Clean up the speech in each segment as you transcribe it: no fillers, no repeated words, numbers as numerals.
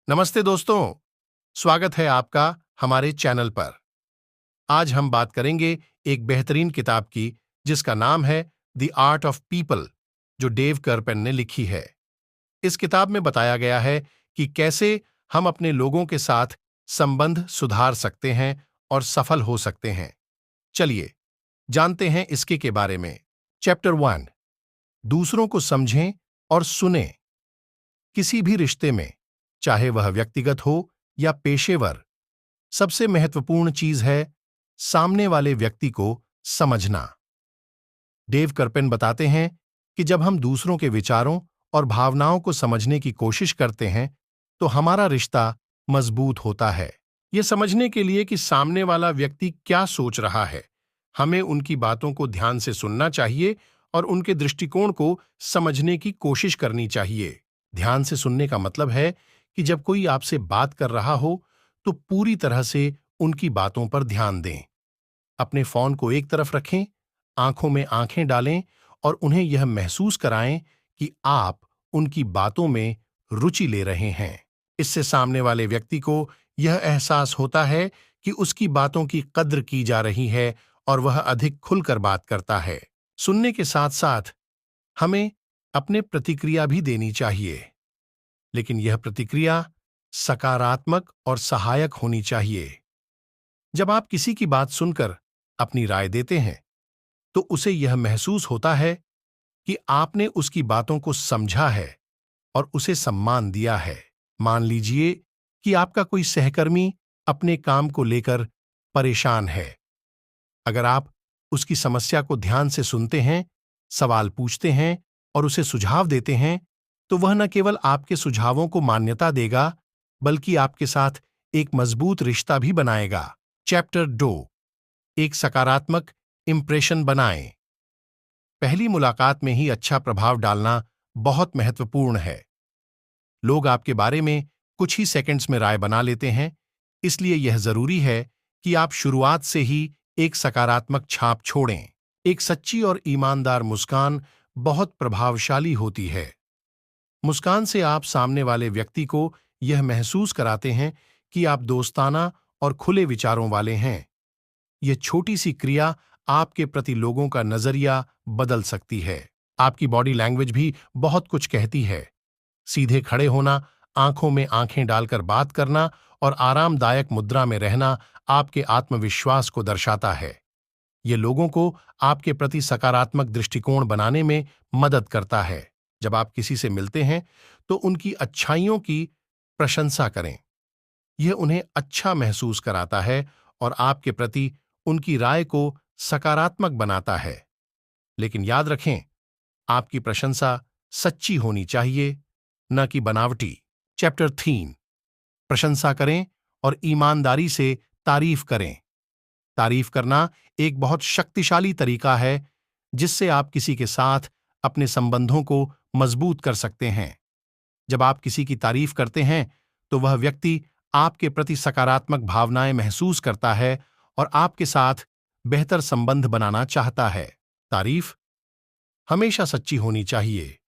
नमस्ते दोस्तों, स्वागत है आपका हमारे चैनल पर। आज हम बात करेंगे एक बेहतरीन किताब की जिसका नाम है द आर्ट ऑफ पीपल, जो डेव करपेन ने लिखी है। इस किताब में बताया गया है कि कैसे हम अपने लोगों के साथ संबंध सुधार सकते हैं और सफल हो सकते हैं। चलिए जानते हैं इसके के बारे में। चैप्टर 1, दूसरों को समझें और सुनें। किसी भी रिश्ते में, चाहे वह व्यक्तिगत हो या पेशेवर, सबसे महत्वपूर्ण चीज है सामने वाले व्यक्ति को समझना। डेव करपेन बताते हैं कि जब हम दूसरों के विचारों और भावनाओं को समझने की कोशिश करते हैं तो हमारा रिश्ता मजबूत होता है। यह समझने के लिए कि सामने वाला व्यक्ति क्या सोच रहा है, हमें उनकी बातों को ध्यान से सुनना चाहिए और उनके दृष्टिकोण को समझने की कोशिश करनी चाहिए। ध्यान से सुनने का मतलब है कि जब कोई आपसे बात कर रहा हो तो पूरी तरह से उनकी बातों पर ध्यान दें। अपने फोन को एक तरफ रखें, आंखों में आंखें डालें और उन्हें यह महसूस कराएं कि आप उनकी बातों में रुचि ले रहे हैं। इससे सामने वाले व्यक्ति को यह एहसास होता है कि उसकी बातों की कद्र की जा रही है और वह अधिक खुलकर बात करता है। सुनने के साथ साथ हमें अपने प्रतिक्रिया भी देनी चाहिए, लेकिन यह प्रतिक्रिया सकारात्मक और सहायक होनी चाहिए। जब आप किसी की बात सुनकर अपनी राय देते हैं तो उसे यह महसूस होता है कि आपने उसकी बातों को समझा है और उसे सम्मान दिया है। मान लीजिए कि आपका कोई सहकर्मी अपने काम को लेकर परेशान है। अगर आप उसकी समस्या को ध्यान से सुनते हैं, सवाल पूछते हैं और उसे सुझाव देते हैं, तो वह न केवल आपके सुझावों को मान्यता देगा, बल्कि आपके साथ एक मजबूत रिश्ता भी बनाएगा। चैप्टर 2, एक सकारात्मक इंप्रेशन बनाएं। पहली मुलाकात में ही अच्छा प्रभाव डालना बहुत महत्वपूर्ण है। लोग आपके बारे में कुछ ही सेकंड्स में राय बना लेते हैं, इसलिए यह जरूरी है कि आप शुरुआत से ही एक सकारात्मक छाप छोड़ें। एक सच्ची और ईमानदार मुस्कान बहुत प्रभावशाली होती है। मुस्कान से आप सामने वाले व्यक्ति को यह महसूस कराते हैं कि आप दोस्ताना और खुले विचारों वाले हैं। यह छोटी सी क्रिया आपके प्रति लोगों का नजरिया बदल सकती है। आपकी बॉडी लैंग्वेज भी बहुत कुछ कहती है। सीधे खड़े होना, आंखों में आंखें डालकर बात करना और आरामदायक मुद्रा में रहना आपके आत्मविश्वास को दर्शाता है। यह लोगों को आपके प्रति सकारात्मक दृष्टिकोण बनाने में मदद करता है। जब आप किसी से मिलते हैं तो उनकी अच्छाइयों की प्रशंसा करें। यह उन्हें अच्छा महसूस कराता है और आपके प्रति उनकी राय को सकारात्मक बनाता है। लेकिन याद रखें, आपकी प्रशंसा सच्ची होनी चाहिए, न कि बनावटी। चैप्टर 3, प्रशंसा करें और ईमानदारी से तारीफ करें। तारीफ करना एक बहुत शक्तिशाली तरीका है जिससे आप किसी के साथ अपने संबंधों को मजबूत कर सकते हैं। जब आप किसी की तारीफ करते हैं तो वह व्यक्ति आपके प्रति सकारात्मक भावनाएं महसूस करता है और आपके साथ बेहतर संबंध बनाना चाहता है। तारीफ हमेशा सच्ची होनी चाहिए।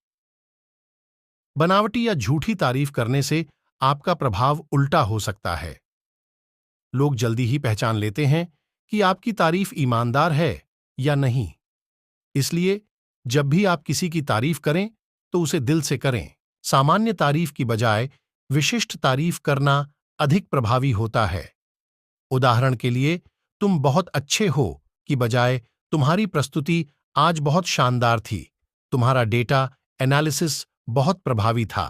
बनावटी या झूठी तारीफ करने से आपका प्रभाव उल्टा हो सकता है। लोग जल्दी ही पहचान लेते हैं कि आपकी तारीफ ईमानदार है या नहीं। इसलिए जब भी आप किसी की तारीफ करें तो उसे दिल से करें। सामान्य तारीफ की बजाय विशिष्ट तारीफ करना अधिक प्रभावी होता है। उदाहरण के लिए, तुम बहुत अच्छे हो की बजाय तुम्हारी प्रस्तुति आज बहुत शानदार थी, तुम्हारा डेटा एनालिसिस बहुत प्रभावी था,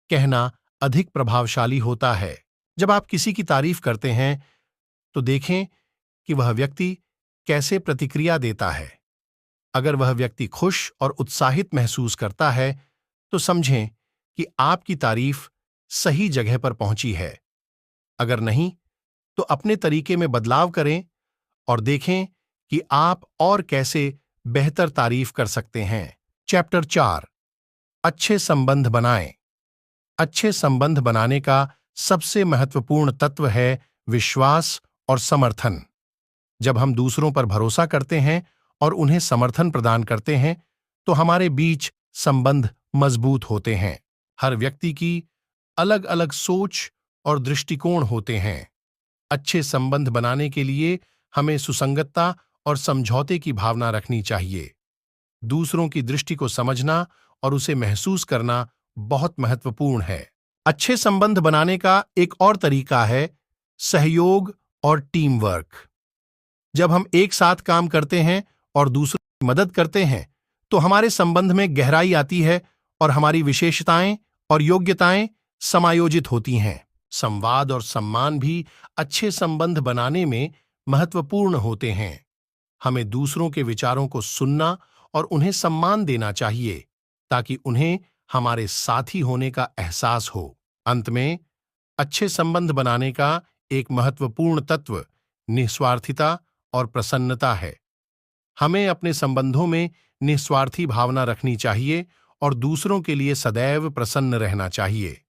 कहना अधिक प्रभावशाली होता है। जब आप किसी की तारीफ करते हैं तो देखें कि वह व्यक्ति कैसे प्रतिक्रिया देता है। अगर वह व्यक्ति खुश और उत्साहित महसूस करता है तो समझें कि आपकी तारीफ सही जगह पर पहुंची है। अगर नहीं तो अपने तरीके में बदलाव करें और देखें कि आप और कैसे बेहतर तारीफ कर सकते हैं। चैप्टर 4, अच्छे संबंध बनाएं। अच्छे संबंध बनाने का सबसे महत्वपूर्ण तत्व है विश्वास और समर्थन। जब हम दूसरों पर भरोसा करते हैं और उन्हें समर्थन प्रदान करते हैं तो हमारे बीच संबंध मजबूत होते हैं। हर व्यक्ति की अलग अलग सोच और दृष्टिकोण होते हैं। अच्छे संबंध बनाने के लिए हमें सुसंगतता और समझौते की भावना रखनी चाहिए। दूसरों की दृष्टि को समझना और उसे महसूस करना बहुत महत्वपूर्ण है। अच्छे संबंध बनाने का एक और तरीका है सहयोग और टीम वर्क। जब हम एक साथ काम करते हैं और दूसरों की मदद करते हैं, तो हमारे संबंध में गहराई आती है और हमारी विशेषताएं और योग्यताएं समायोजित होती हैं। संवाद और सम्मान भी अच्छे संबंध बनाने में महत्वपूर्ण होते हैं। हमें दूसरों के विचारों को सुनना और उन्हें सम्मान देना चाहिए, ताकि उन्हें हमारे साथी होने का एहसास हो। अंत में, अच्छे संबंध बनाने का एक महत्वपूर्ण तत्व निस्वार्थिता और प्रसन्नता है। हमें अपने संबंधों में निस्वार्थी भावना रखनी चाहिए और दूसरों के लिए सदैव प्रसन्न रहना चाहिए।